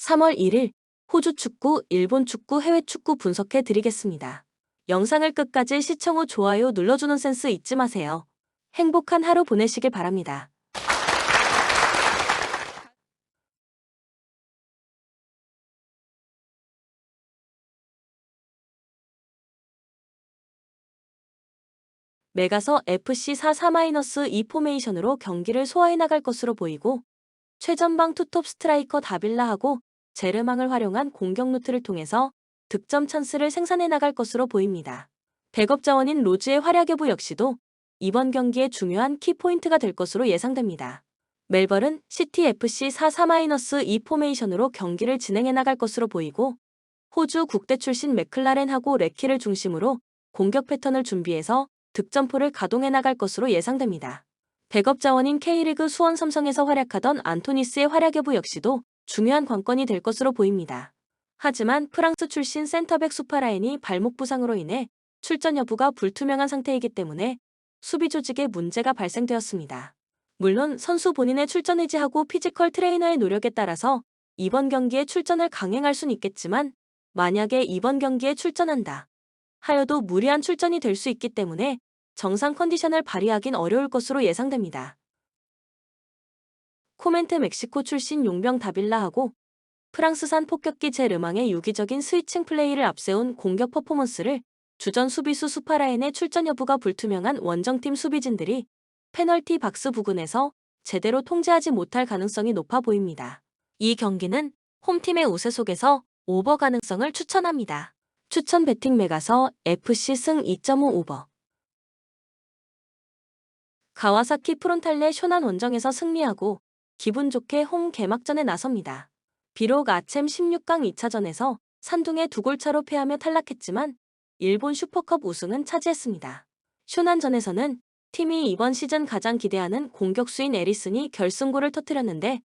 3월 1일 호주 축구, 일본 축구, 해외 축구 분석해 드리겠습니다. 영상을 끝까지 시청 후 좋아요 눌러주는 센스 잊지 마세요. 행복한 하루 보내시길 바랍니다. 메가서 FC 4-2 포메이션으로 경기를 소화해 나갈 것으로 보이고 최전방 투톱 스트라이커 다빌라하고 제르망을 활용한 공격 루트를 통해서 득점 찬스를 생산해 나갈 것으로 보입니다. 백업 자원인 로즈의 활약 여부 역시도 이번 경기의 중요한 키포인트가 될 것으로 예상됩니다. 멜버른 시티 FC 4-2 포메이션으로 경기를 진행해 나갈 것으로 보이고 호주 국대 출신 맥클라렌하고 레키를 중심으로 공격 패턴을 준비해서 득점포를 가동해 나갈 것으로 예상됩니다. 백업 자원인 K리그 수원 삼성에서 활약하던 안토니스의 활약 여부 역시도 중요한 관건이 될 것으로 보입니다. 하지만 프랑스 출신 센터백 수파라인이 발목 부상으로 인해 출전 여부가 불투명한 상태이기 때문에 수비 조직에 문제가 발생되었습니다. 물론 선수 본인의 출전 의지하고 피지컬 트레이너의 노력에 따라서 이번 경기에 출전을 강행할 순 있겠지만 만약에 이번 경기에 출전한다 하여도 무리한 출전이 될 수 있기 때문에 정상 컨디션을 발휘하긴 어려울 것으로 예상됩니다. 코멘트 멕시코 출신 용병 다빌라하고 프랑스산 폭격기 제르망의 유기적인 스위칭 플레이를 앞세운 공격 퍼포먼스를 주전 수비수 수파라인의 출전 여부가 불투명한 원정팀 수비진들이 페널티 박스 부근에서 제대로 통제하지 못할 가능성이 높아 보입니다. 이 경기는 홈팀의 우세 속에서 오버 가능성을 추천합니다. 추천 베팅 메가서 FC 승 2.5 오버. 가와사키 프론탈레 쇼난 원정에서 승리하고 기분 좋게 홈 개막전에 나섭니다. 비록 아챔 16강 2차전에서 산둥에 2골차로 패하며 탈락했지만 일본 슈퍼컵 우승은 차지했습니다. 쇼난전에서는 팀이 이번 시즌 가장 기대하는 공격수인 에리슨이 결승골을 터뜨렸는데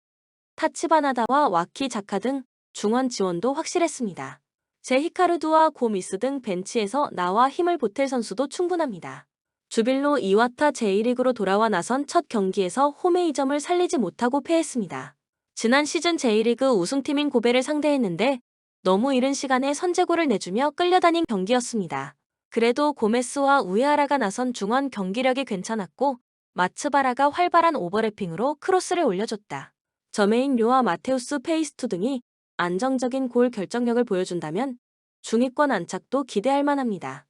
타치바나다와 와키 자카 등 중원 지원도 확실했습니다. 제 히카르두와 고미스 등 벤치에서 나와 힘을 보탤 선수도 충분합니다. 주빌로 이와타 J리그로 돌아와 나선 첫 경기에서 홈의 2점을 살리지 못하고 패했습니다. 지난 시즌 J리그 우승팀인 고베를 상대했는데 너무 이른 시간에 선제골을 내주며 끌려다닌 경기였습니다. 그래도 고메스와 우에하라가 나선 중원 경기력이 괜찮았고 마츠바라가 활발한 오버래핑으로 크로스를 올려줬다. 저메인 료와 마테우스 페이스투 등이 안정적인 골 결정력을 보여준다면 중위권 안착도 기대할 만합니다.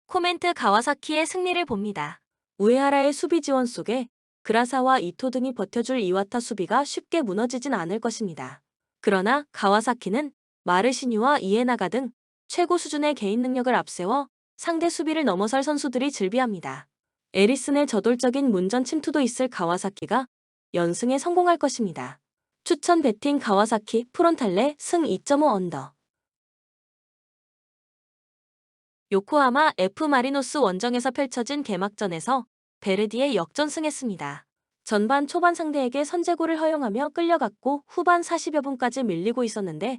코멘트 가와사키의 승리를 봅니다. 우에하라의 수비 지원 속에 그라사와 이토 등이 버텨줄 이와타 수비가 쉽게 무너지진 않을 것입니다. 그러나 가와사키는 마르시뉴와 이에나가 등 최고 수준의 개인 능력을 앞세워 상대 수비를 넘어설 선수들이 즐비합니다. 에리슨의 저돌적인 문전 침투도 있을 가와사키가 연승에 성공할 것입니다. 추천 베팅 가와사키 프론탈레 승 2.5 언더. 요코하마 F 마리노스 원정에서 펼쳐진 개막전에서 베르디에 역전승했습니다. 전반 초반 상대에게 선제골을 허용하며 끌려갔고 후반 40여 분까지 밀리고 있었는데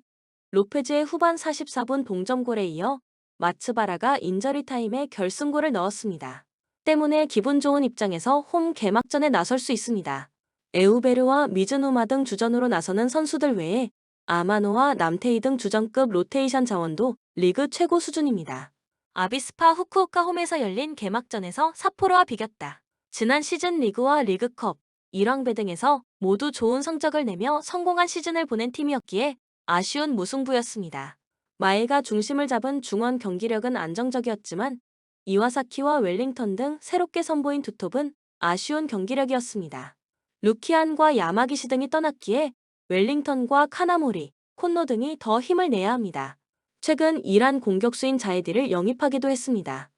로페즈의 후반 44분 동점골에 이어 마츠바라가 인저리 타임에 결승골을 넣었습니다. 때문에 기분 좋은 입장에서 홈 개막전에 나설 수 있습니다. 에우베르와 미즈누마 등 주전으로 나서는 선수들 외에 아마노와 남테이 등 주전급 로테이션 자원도 리그 최고 수준입니다. 아비스파 후쿠오카 홈에서 열린 개막전에서 삿포로와 비겼다. 지난 시즌 리그와 리그컵, 일왕배 등에서 모두 좋은 성적을 내며 성공한 시즌을 보낸 팀이었기에 아쉬운 무승부였습니다. 마에가 중심을 잡은 중원 경기력은 안정적이었지만 이와사키와 웰링턴 등 새롭게 선보인 두 톱은 아쉬운 경기력이었습니다. 루키안과 야마기시 등이 떠났기에 웰링턴과 카나모리, 콘노 등이 더 힘을 내야 합니다. 최근 이란 공격수인 자에디를 영입하기도 했습니다.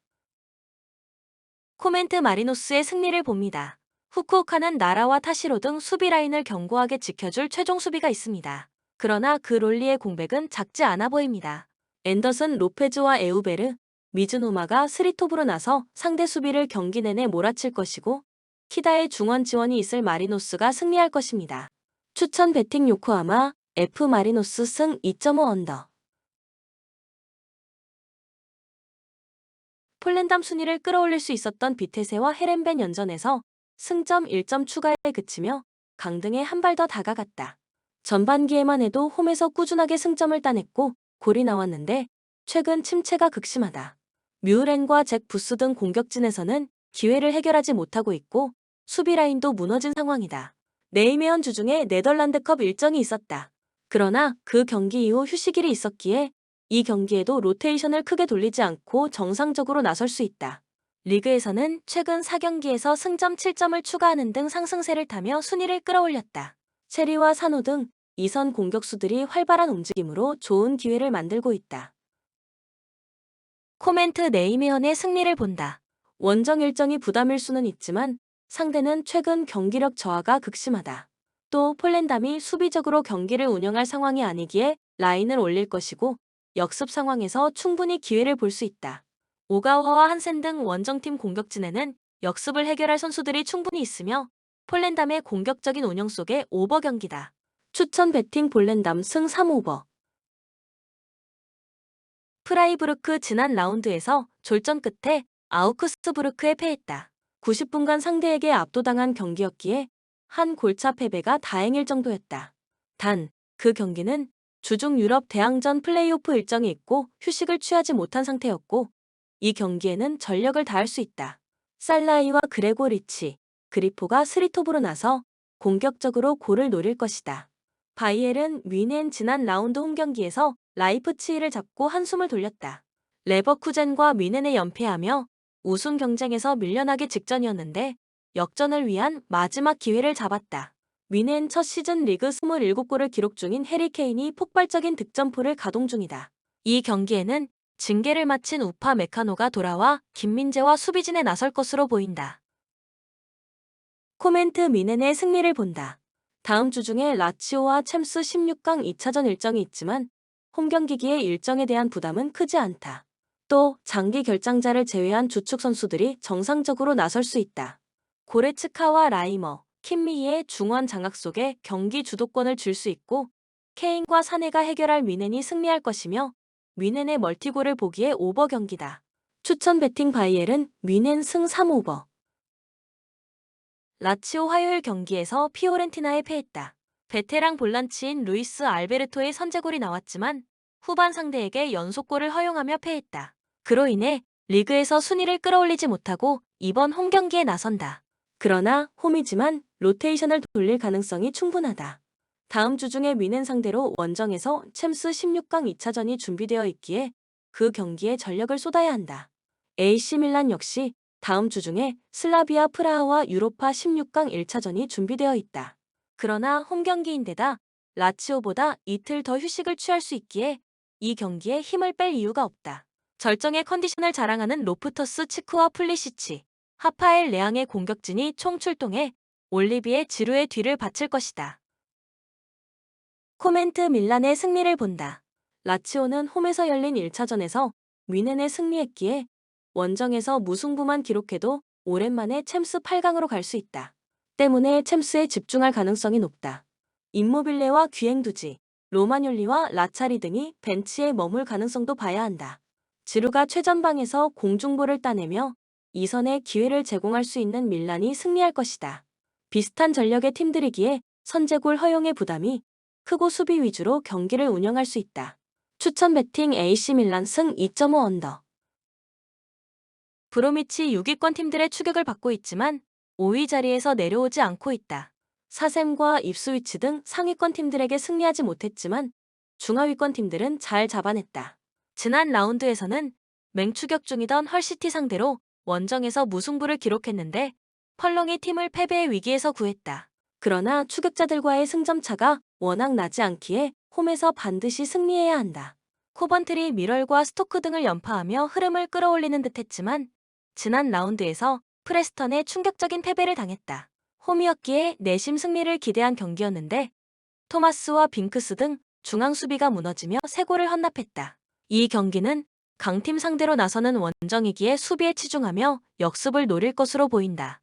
코멘트 마리노스의 승리를 봅니다. 후쿠오카는 나라와 타시로 등 수비 라인을 견고하게 지켜줄 최종 수비가 있습니다. 그러나 그 롤리의 공백은 작지 않아 보입니다. 앤더슨 로페즈와 에우베르, 미즈노마가 스리톱으로 나서 상대 수비를 경기 내내 몰아칠 것이고 키다의 중원 지원이 있을 마리노스가 승리할 것입니다. 추천 베팅 요코하마 F 마리노스 승 2.5 언더. 폴랜담 순위를 끌어올릴 수 있었던 비테세와 헤렌벤 연전에서 승점 1점 추가에 그치며 강등에 한 발 더 다가갔다. 전반기에만 해도 홈에서 꾸준하게 승점을 따냈고 골이 나왔는데 최근 침체가 극심하다. 뮤렌과 잭 부스 등 공격진에서는 기회를 해결하지 못하고 있고 수비 라인도 무너진 상황이다. 네이메언 주중에 네덜란드컵 일정이 있었다. 그러나 그 경기 이후 휴식일이 있었기에 이 경기에도 로테이션을 크게 돌리지 않고 정상적으로 나설 수 있다. 리그에서는 최근 4경기에서 승점 7점을 추가하는 등 상승세를 타며 순위를 끌어올렸다. 체리와 산호 등 2선 공격수들이 활발한 움직임으로 좋은 기회를 만들고 있다. 코멘트 네이메언의 승리를 본다. 원정 일정이 부담일 수는 있지만 상대는 최근 경기력 저하가 극심하다. 또 폴랜담이 수비적으로 경기를 운영할 상황이 아니기에 라인을 올릴 것이고 역습 상황에서 충분히 기회를 볼 수 있다. 오가와와 한센 등 원정팀 공격진에는 역습을 해결할 선수들이 충분히 있으며 폴랜담의 공격적인 운영 속의 오버 경기다. 추천 배팅 폴랜담 승 3오버. 프라이부르크 지난 라운드에서 졸전 끝에 아우크스부르크에 패했다. 90분간 상대에게 압도당한 경기였기에 한 골차 패배가 다행일 정도였다. 단, 그 경기는 주중 유럽 대항전 플레이오프 일정이 있고 휴식을 취하지 못한 상태였고 이 경기에는 전력을 다할 수 있다. 살라이와 그레고 리치, 그리포가 스리톱으로 나서 공격적으로 골을 노릴 것이다. 바이엘은 뮌헨 지난 라운드 홈경기에서 라이프치히를 잡고 한숨을 돌렸다. 레버쿠젠과 뮌헨에 연패하며 우승 경쟁에서 밀려나기 직전이었는데 역전을 위한 마지막 기회를 잡았다. 뮌헨 첫 시즌 리그 27골을 기록 중인 해리 케인이 폭발적인 득점포를 가동 중이다. 이 경기에는 징계를 마친 우파 메카노가 돌아와 김민재와 수비진에 나설 것으로 보인다. 코멘트 뮌헨의 승리를 본다. 다음 주 중에 라치오와 챔스 16강 2차전 일정이 있지만 홈경기기에 일정에 대한 부담은 크지 않다. 또 장기 결장자를 제외한 주축 선수들이 정상적으로 나설 수 있다. 고레츠카와 라이머, 킴미히의 중원 장악 속에 경기 주도권을 줄 수 있고 케인과 사네가 해결할 뮌헨이 승리할 것이며 뮌헨의 멀티골을 보기에 오버 경기다. 추천 배팅 바이엘은 뮌헨 승 3오버. 라치오 화요일 경기에서 피오렌티나에 패했다. 베테랑 볼란치인 루이스 알베르토의 선제골이 나왔지만 후반 상대에게 연속골을 허용하며 패했다. 그로 인해 리그에서 순위를 끌어올리지 못하고 이번 홈경기에 나선다. 그러나 홈이지만 로테이션을 돌릴 가능성이 충분하다. 다음 주 중에 뮌헨 상대로 원정에서 챔스 16강 2차전이 준비되어 있기에 그 경기에 전력을 쏟아야 한다. AC 밀란 역시 다음 주 중에 슬라비아 프라하와 유로파 16강 1차전이 준비되어 있다. 그러나 홈경기인데다 라치오보다 이틀 더 휴식을 취할 수 있기에 이 경기에 힘을 뺄 이유가 없다. 절정의 컨디션을 자랑하는 로프터스 치크와 플리시치, 하파엘 레앙의 공격진이 총 출동해 올리비에 지루의 뒤를 바칠 것이다. 코멘트 밀란의 승리를 본다. 라치오는 홈에서 열린 1차전에서 뮌헨에 승리했기에 원정에서 무승부만 기록해도 오랜만에 챔스 8강으로 갈 수 있다. 때문에 챔스에 집중할 가능성이 높다. 임모빌레와 귀행두지, 로마뇰리와 라차리 등이 벤치에 머물 가능성도 봐야 한다. 지루가 최전방에서 공중볼을 따내며 2선에 기회를 제공할 수 있는 밀란이 승리할 것이다. 비슷한 전력의 팀들이기에 선제골 허용의 부담이 크고 수비 위주로 경기를 운영할 수 있다. 추천 배팅 AC 밀란 승 2.5 언더. 브로미치 6위권 팀들의 추격을 받고 있지만 5위 자리에서 내려오지 않고 있다. 사셈과 입스위치 등 상위권 팀들에게 승리하지 못했지만 중하위권 팀들은 잘 잡아냈다. 지난 라운드에서는 맹추격 중이던 헐시티 상대로 원정에서 무승부를 기록했는데 펄렁이 팀을 패배의 위기에서 구했다. 그러나 추격자들과의 승점차가 워낙 나지 않기에 홈에서 반드시 승리해야 한다. 코번트리 미럴과 스토크 등을 연파하며 흐름을 끌어올리는 듯했지만 지난 라운드에서 프레스턴에 충격적인 패배를 당했다. 홈이었기에 내심 승리를 기대한 경기였는데 토마스와 빙크스 등 중앙 수비가 무너지며 3골을 헌납했다. 이 경기는 강팀 상대로 나서는 원정이기에 수비에 치중하며 역습을 노릴 것으로 보인다.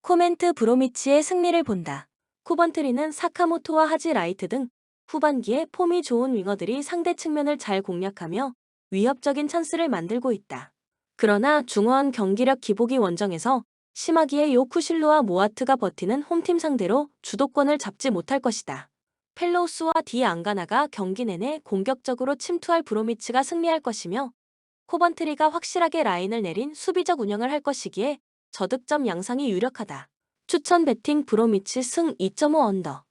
코멘트 브로미치의 승리를 본다. 코번트리는 사카모토와 하지 라이트 등 후반기에 폼이 좋은 윙어들이 상대 측면을 잘 공략하며 위협적인 찬스를 만들고 있다. 그러나 중원 경기력 기복이 원정에서 심하기에 요쿠실로와 모아트가 버티는 홈팀 상대로 주도권을 잡지 못할 것이다. 펠로우스와 디 앙가나가 경기 내내 공격적으로 침투할 브로미치가 승리할 것이며 코번트리가 확실하게 라인을 내린 수비적 운영을 할 것이기에 저득점 양상이 유력하다. 추천 베팅 브로미치 승 2.5 언더.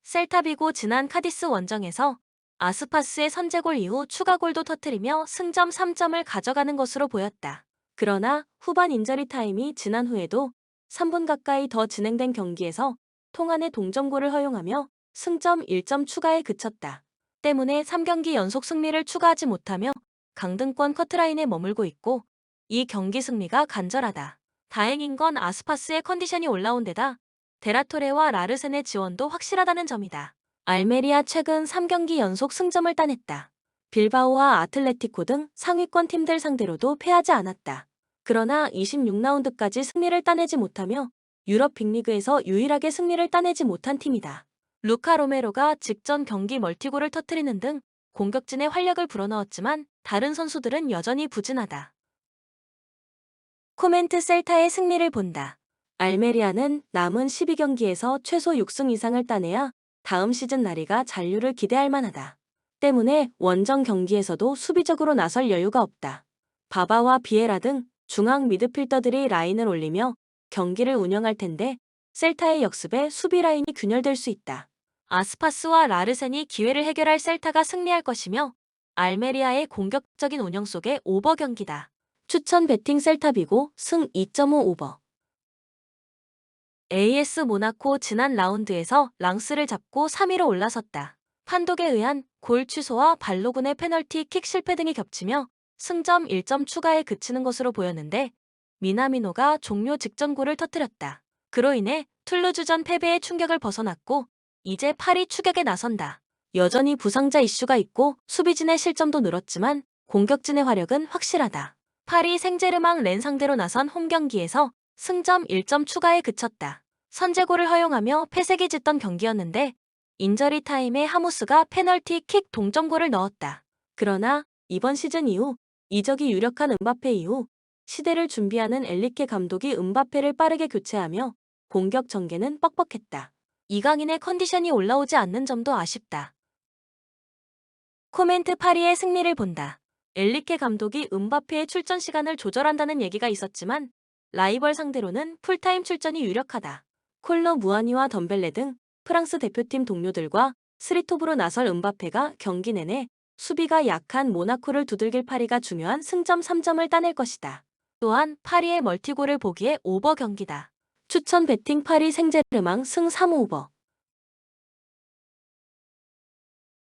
셀타비고 지난 카디스 원정에서 아스파스의 선제골 이후 추가골도 터뜨리며 승점 3점을 가져가는 것으로 보였다. 그러나 후반 인저리 타임이 지난 후에도 3분 가까이 더 진행된 경기에서 통안의 동점골을 허용하며 승점 1점 추가에 그쳤다. 때문에 3경기 연속 승리를 추가하지 못하며 강등권 커트라인에 머물고 있고 이 경기 승리가 간절하다. 다행인 건 아스파스의 컨디션이 올라온 데다 데라토레와 라르센의 지원도 확실하다는 점이다. 알메리아 최근 3경기 연속 승점을 따냈다. 빌바오와 아틀레티코 등 상위권 팀들 상대로도 패하지 않았다. 그러나 26라운드까지 승리를 따내지 못하며 유럽 빅리그에서 유일하게 승리를 따내지 못한 팀이다. 루카 로메로가 직전 경기 멀티골을 터뜨리는 등 공격진에 활력을 불어넣었지만 다른 선수들은 여전히 부진하다. 코멘트 셀타의 승리를 본다. 알메리아는 남은 12경기에서 최소 6승 이상을 따내야 다음 시즌 나리가 잔류를 기대할 만하다. 때문에 원정 경기에서도 수비적으로 나설 여유가 없다. 바바와 비에라 등 중앙 미드필더들이 라인을 올리며 경기를 운영할 텐데 셀타의 역습에 수비 라인이 균열될 수 있다. 아스파스와 라르센이 기회를 해결할 셀타가 승리할 것이며 알메리아의 공격적인 운영 속의 오버 경기다. 추천 베팅 셀타비고 승 2.5 오버. AS 모나코 지난 라운드에서 랑스를 잡고 3위로 올라섰다. 판독에 의한 골 취소와 발로군의 페널티 킥 실패 등이 겹치며 승점 1점 추가에 그치는 것으로 보였는데 미나미노가 종료 직전 골을 터뜨렸다. 그로 인해 툴루즈전 패배의 충격을 벗어났고 이제 파리 추격에 나선다. 여전히 부상자 이슈가 있고 수비진의 실점도 늘었지만 공격진의 화력은 확실하다. 파리 생제르맹 렌 상대로 나선 홈경기에서 승점 1점 추가에 그쳤다. 선제골을 허용하며 패색이 짙던 경기였는데 인저리 타임에 하무스가 페널티 킥 동점골을 넣었다. 그러나 이번 시즌 이후 이적이 유력한 음바페 이후 시대를 준비하는 엘리케 감독이 음바페를 빠르게 교체하며 공격 전개는 뻑뻑했다. 이강인의 컨디션이 올라오지 않는 점도 아쉽다. 코멘트 파리의 승리를 본다. 엘리케 감독이 음바페의 출전 시간을 조절한다는 얘기가 있었지만 라이벌 상대로는 풀타임 출전이 유력하다. 콜로 무아니와 덤벨레 등 프랑스 대표팀 동료들과 스리톱으로 나설 음바페가 경기 내내 수비가 약한 모나코를 두들길 파리가 중요한 승점 3점을 따낼 것이다. 또한 파리의 멀티골을 보기에 오버 경기다. 추천 베팅 파리 생제르맹 승 3오버.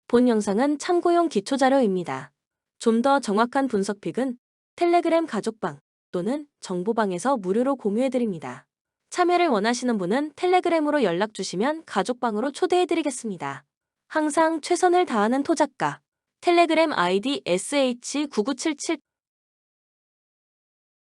본 영상은 참고용 기초자료입니다. 좀 더 정확한 분석픽은 텔레그램 가족방 또는 정보방에서 무료로 공유해드립니다. 참여를 원하시는 분은 텔레그램으로 연락 주시면 가족방으로 초대해드리겠습니다. 항상 최선을 다하는 토작가 텔레그램 아이디 sh9977